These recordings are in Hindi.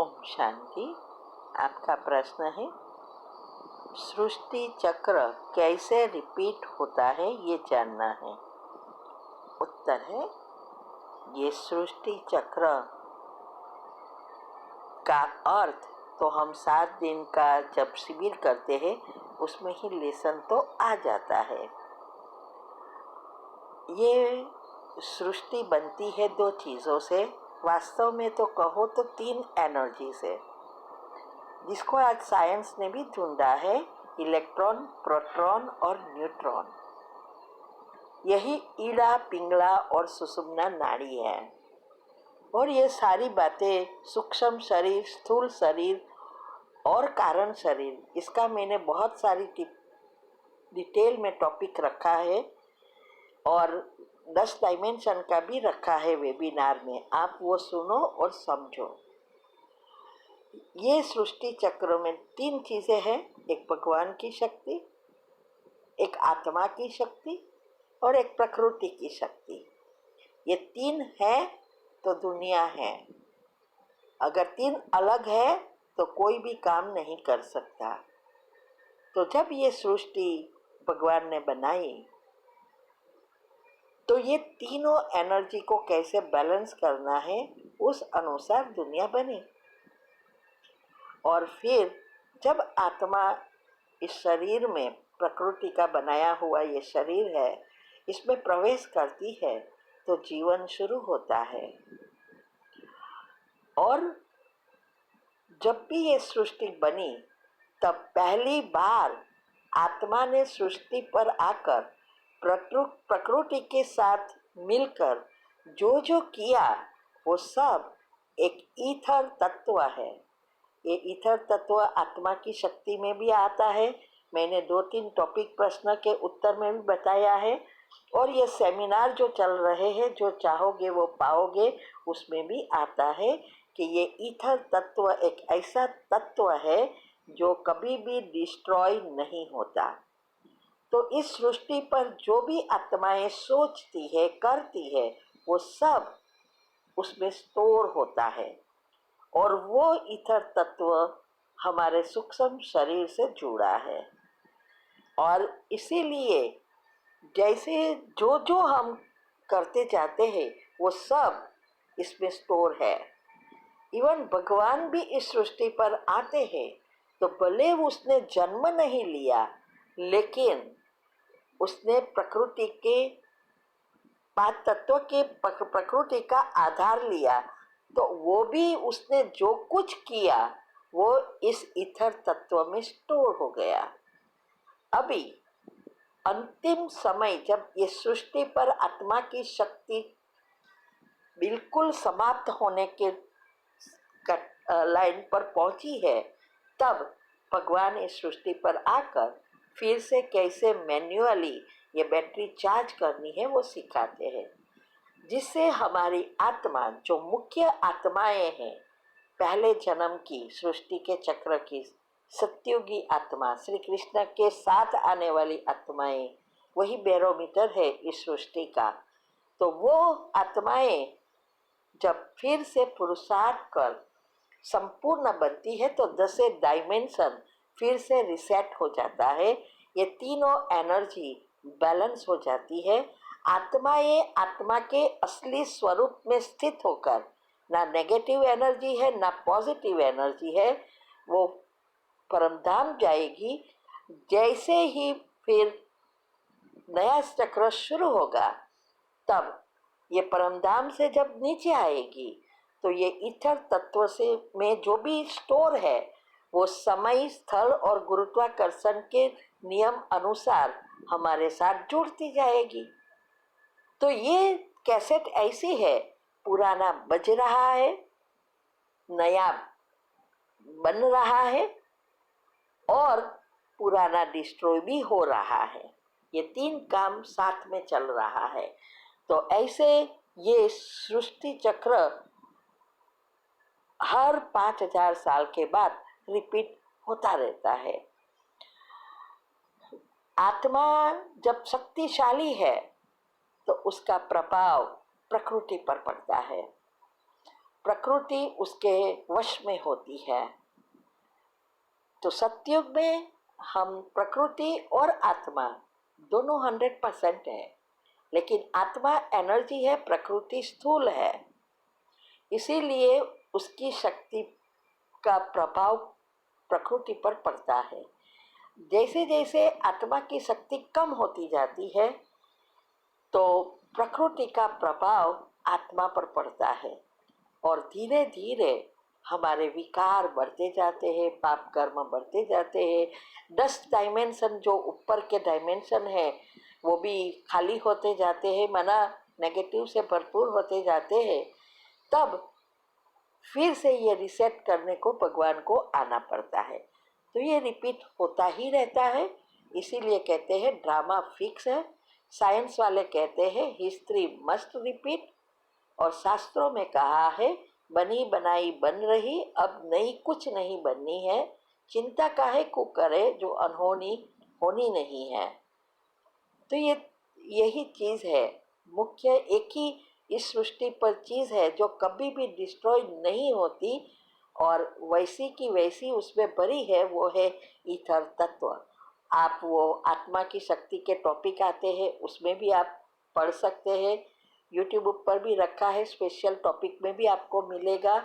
ओम शांति। आपका प्रश्न है, सृष्टि चक्र कैसे रिपीट होता है ये जानना है। उत्तर है, ये सृष्टि चक्र का अर्थ तो हम 7 दिन का जब शिविर करते हैं उसमें ही लेसन तो आ जाता है। ये सृष्टि बनती है 2 चीज़ों से, वास्तव में तो कहो तो 3 एनर्जी से, जिसको आज साइंस ने भी ढूंढा है, इलेक्ट्रॉन, प्रोटॉन और न्यूट्रॉन। यही ईड़ा, पिंगला और सुषुम्ना नाड़ी है। और ये सारी बातें सूक्ष्म शरीर, स्थूल शरीर और कारण शरीर, इसका मैंने बहुत सारी डिटेल में टॉपिक रखा है और 10 डायमेंशन का भी रखा है वेबिनार में। आप वो सुनो और समझो। ये सृष्टि चक्र में 3 चीज़ें हैं, एक भगवान की शक्ति, एक आत्मा की शक्ति और एक प्रकृति की शक्ति। ये 3 है तो दुनिया है। अगर 3 अलग है तो कोई भी काम नहीं कर सकता। तो जब ये सृष्टि भगवान ने बनाई तो ये तीनों एनर्जी को कैसे बैलेंस करना है, उस अनुसार दुनिया बनी। और फिर जब आत्मा इस शरीर में, प्रकृति का बनाया हुआ ये शरीर है, इसमें प्रवेश करती है तो जीवन शुरू होता है। और जब भी ये सृष्टि बनी तब पहली बार आत्मा ने सृष्टि पर आकर प्रकृति के साथ मिलकर जो जो किया वो सब एक ईथर तत्व है। ये ईथर तत्व आत्मा की शक्ति में भी आता है। मैंने 2-3 टॉपिक प्रश्न के उत्तर में भी बताया है। और ये सेमिनार जो चल रहे हैं, जो चाहोगे वो पाओगे, उसमें भी आता है कि ये ईथर तत्व एक ऐसा तत्व है जो कभी भी डिस्ट्रॉय नहीं होता। तो इस सृष्टि पर जो भी आत्माएं सोचती है, करती है, वो सब उसमें स्टोर होता है। और वो ईथर तत्व हमारे सूक्ष्म शरीर से जुड़ा है। और इसीलिए जैसे जो जो हम करते जाते हैं वो सब इसमें स्टोर है। इवन भगवान भी इस सृष्टि पर आते हैं तो भले उसने जन्म नहीं लिया, लेकिन उसने प्रकृति के 5 तत्व के प्रकृति का आधार लिया, तो वो भी उसने जो कुछ किया वो इस ईथर तत्व में स्टोर हो गया। अभी अंतिम समय जब ये सृष्टि पर आत्मा की शक्ति बिल्कुल समाप्त होने के लाइन पर पहुंची है, तब भगवान इस सृष्टि पर आकर फिर से कैसे मैन्युअली ये बैटरी चार्ज करनी है वो सिखाते हैं, जिससे हमारी आत्मा, जो मुख्य आत्माएं हैं, पहले जन्म की सृष्टि के चक्र की सत्युगी आत्मा, श्री कृष्ण के साथ आने वाली आत्माएं, वही बैरोमीटर है इस सृष्टि का। तो वो आत्माएं जब फिर से पुरुषार्थ कर संपूर्ण बनती है तो 10 डायमेंशन फिर से रिसेट हो जाता है। ये तीनों एनर्जी बैलेंस हो जाती है। आत्माएं आत्मा के असली स्वरूप में स्थित होकर, ना नेगेटिव एनर्जी है ना पॉजिटिव एनर्जी है, वो परमधाम जाएगी। जैसे ही फिर नया चक्र शुरू होगा, तब ये परमधाम से जब नीचे आएगी तो ये ईथर तत्व से में जो भी स्टोर है वो समय, स्थल और गुरुत्वाकर्षण के नियम अनुसार हमारे साथ जुड़ती जाएगी। तो ये कैसेट ऐसी है, पुराना बज रहा है, नया बन रहा है और पुराना डिस्ट्रॉय भी हो रहा है। ये 3 काम साथ में चल रहा है। तो ऐसे ये सृष्टि चक्र हर 5000 साल के बाद रिपीट होता रहता है। आत्मा जब शक्तिशाली है तो उसका प्रभाव प्रकृति पर पड़ता है। प्रकृति उसके वश में होती है। तो सतयुग में हम प्रकृति और आत्मा दोनों 100% है, लेकिन आत्मा एनर्जी है, प्रकृति स्थूल है, इसीलिए उसकी शक्ति का प्रभाव प्रकृति पर पड़ता है। जैसे जैसे आत्मा की शक्ति कम होती जाती है तो प्रकृति का प्रभाव आत्मा पर पड़ता है और धीरे धीरे हमारे विकार बढ़ते जाते हैं, पाप कर्म बढ़ते जाते हैं। 10 डायमेंशन जो ऊपर के डायमेंशन है वो भी खाली होते जाते हैं, माना नेगेटिव से भरपूर होते जाते हैं। तब फिर से ये रिसेट करने को भगवान को आना पड़ता है। तो ये रिपीट होता ही रहता है, इसीलिए कहते हैं ड्रामा फिक्स है। साइंस वाले कहते हैं हिस्ट्री मस्ट रिपीट, और शास्त्रों में कहा है बनी बनाई बन रही, अब नई कुछ नहीं बननी है, चिंता काहे को करे जो अनहोनी होनी नहीं है। तो ये यही चीज़ है मुख्य, एक ही इस सृष्टि पर चीज़ है जो कभी भी डिस्ट्रॉय नहीं होती और वैसी की वैसी उसमें भरी है, वो है ईथर तत्व। आप वो आत्मा की शक्ति के टॉपिक आते हैं, उसमें भी आप पढ़ सकते हैं। यूट्यूब पर भी रखा है, स्पेशल टॉपिक में भी आपको मिलेगा,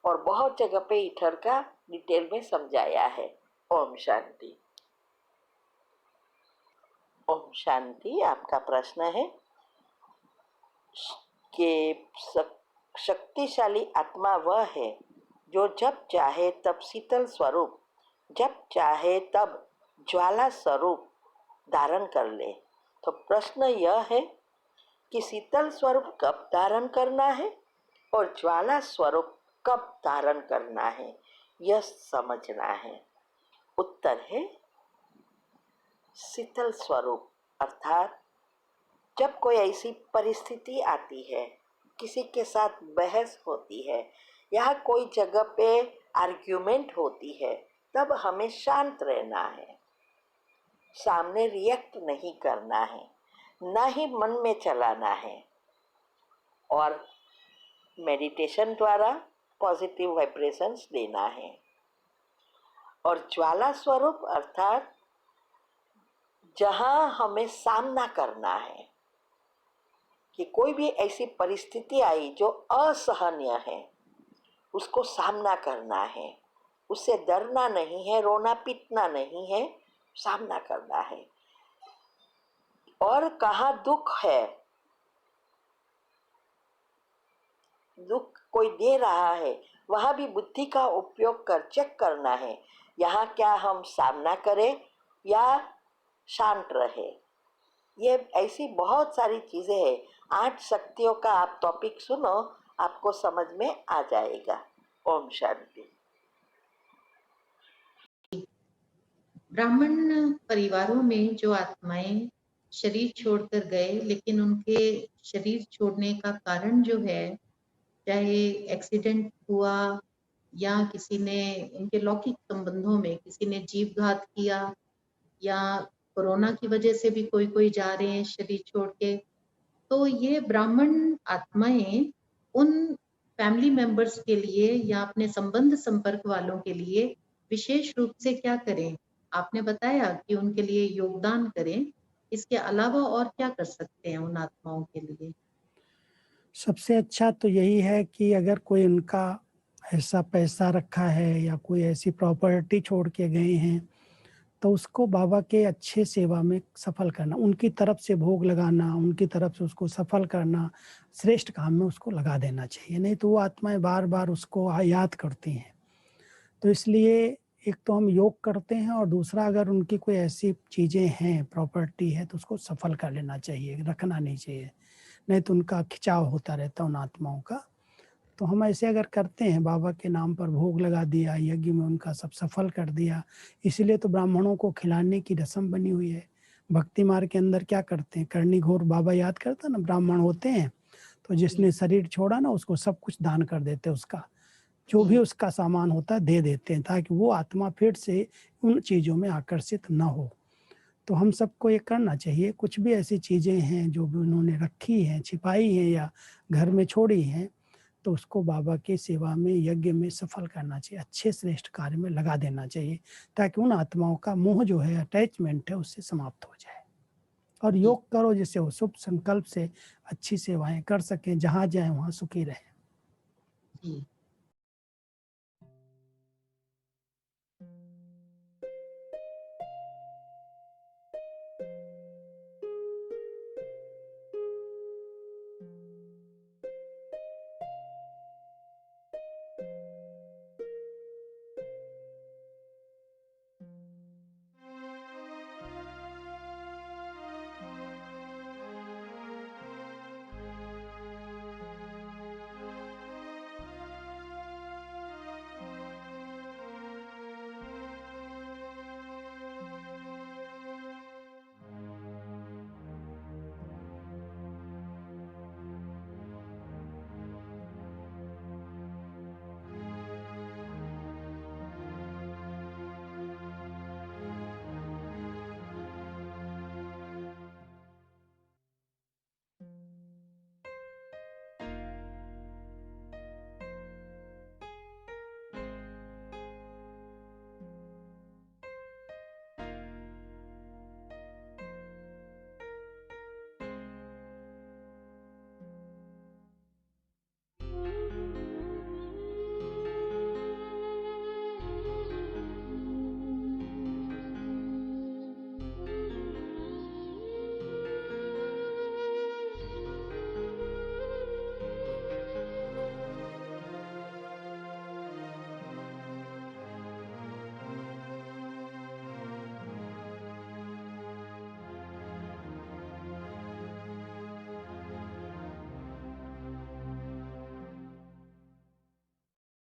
और बहुत जगह पे ईथर का डिटेल में समझाया है। ओम शांति। ओम शांति। आपका प्रश्न है कि शक्तिशाली आत्मा वह है जो जब चाहे तब शीतल स्वरूप, जब चाहे तब ज्वाला स्वरूप धारण कर ले। तो प्रश्न यह है कि शीतल स्वरूप कब धारण करना है और ज्वाला स्वरूप कब धारण करना है, यह समझना है। उत्तर है शीतल स्वरूप, अर्थात जब कोई ऐसी परिस्थिति आती है, किसी के साथ बहस होती है या कोई जगह पे आर्ग्यूमेंट होती है, तब हमें शांत रहना है, सामने रिएक्ट नहीं करना है, ना ही मन में चलाना है, और मेडिटेशन द्वारा पॉजिटिव वाइब्रेशंस देना है। और ज्वाला स्वरूप अर्थात जहाँ हमें सामना करना है कि कोई भी ऐसी परिस्थिति आई जो असहनीय है, उसको सामना करना है, उससे डरना नहीं है, रोना पीटना नहीं है, सामना करना है। और कहाँ दुख है, दुख कोई दे रहा है, वहाँ भी बुद्धि का उपयोग कर चेक करना है, यहाँ क्या हम सामना करें या शांत रहे। ये ऐसी बहुत सारी चीज़ें हैं। 8 शक्तियों का आप टॉपिक सुनो, आपको समझ में आ जाएगा। ओम शांति। ब्राह्मण परिवारों में जो आत्माएं शरीर छोड़कर गए, लेकिन उनके शरीर छोड़ने का कारण जो है, चाहे एक्सीडेंट हुआ या किसी ने उनके लौकिक संबंधों में किसी ने जीवघात किया या कोरोना की वजह से भी कोई कोई जा रहे हैं शरीर छोड़ के, तो ये ब्राह्मण आत्माएं उन फैमिली मेंबर्स के लिए या अपने संबंध संपर्क वालों के लिए विशेष रूप से क्या करें? आपने बताया कि उनके लिए योगदान करें, इसके अलावा और क्या कर सकते हैं उन आत्माओं के लिए? सबसे अच्छा तो यही है कि अगर कोई उनका ऐसा पैसा रखा है या कोई ऐसी प्रॉपर्टी छोड़ के गए हैं, तो उसको बाबा के अच्छे सेवा में सफल करना, उनकी तरफ से भोग लगाना, उनकी तरफ से उसको सफल करना, श्रेष्ठ काम में उसको लगा देना चाहिए। नहीं तो वो आत्माएं बार बार उसको याद करती हैं। तो इसलिए एक तो हम योग करते हैं, और दूसरा अगर उनकी कोई ऐसी चीज़ें हैं, प्रॉपर्टी है, तो उसको सफल कर लेना चाहिए, रखना नहीं चाहिए, नहीं तो उनका खिंचाव होता रहता उन आत्माओं का। तो हम ऐसे अगर करते हैं, बाबा के नाम पर भोग लगा दिया, यज्ञ में उनका सब सफल कर दिया। इसीलिए तो ब्राह्मणों को खिलाने की रस्म बनी हुई है। भक्ति मार्ग के अंदर क्या करते हैं, करनी घोर बाबा याद करता ना, ब्राह्मण होते हैं तो जिसने शरीर छोड़ा ना, उसको सब कुछ दान कर देते, उसका जो भी उसका सामान होता है दे देते हैं, ताकि वो आत्मा फिर से उन चीज़ों में आकर्षित न हो। तो हम सबको ये करना चाहिए। कुछ भी ऐसी चीज़ें हैं जो भी उन्होंने रखी हैं, छिपाई हैं या घर में छोड़ी हैं, तो उसको बाबा की सेवा में, यज्ञ में सफल करना चाहिए, अच्छे श्रेष्ठ कार्य में लगा देना चाहिए, ताकि उन आत्माओं का मोह जो है, अटैचमेंट है, उससे समाप्त हो जाए। और योग करो जिससे वो शुभ संकल्प से अच्छी सेवाएं कर सकें, जहाँ जाए वहाँ सुखी रहे। जी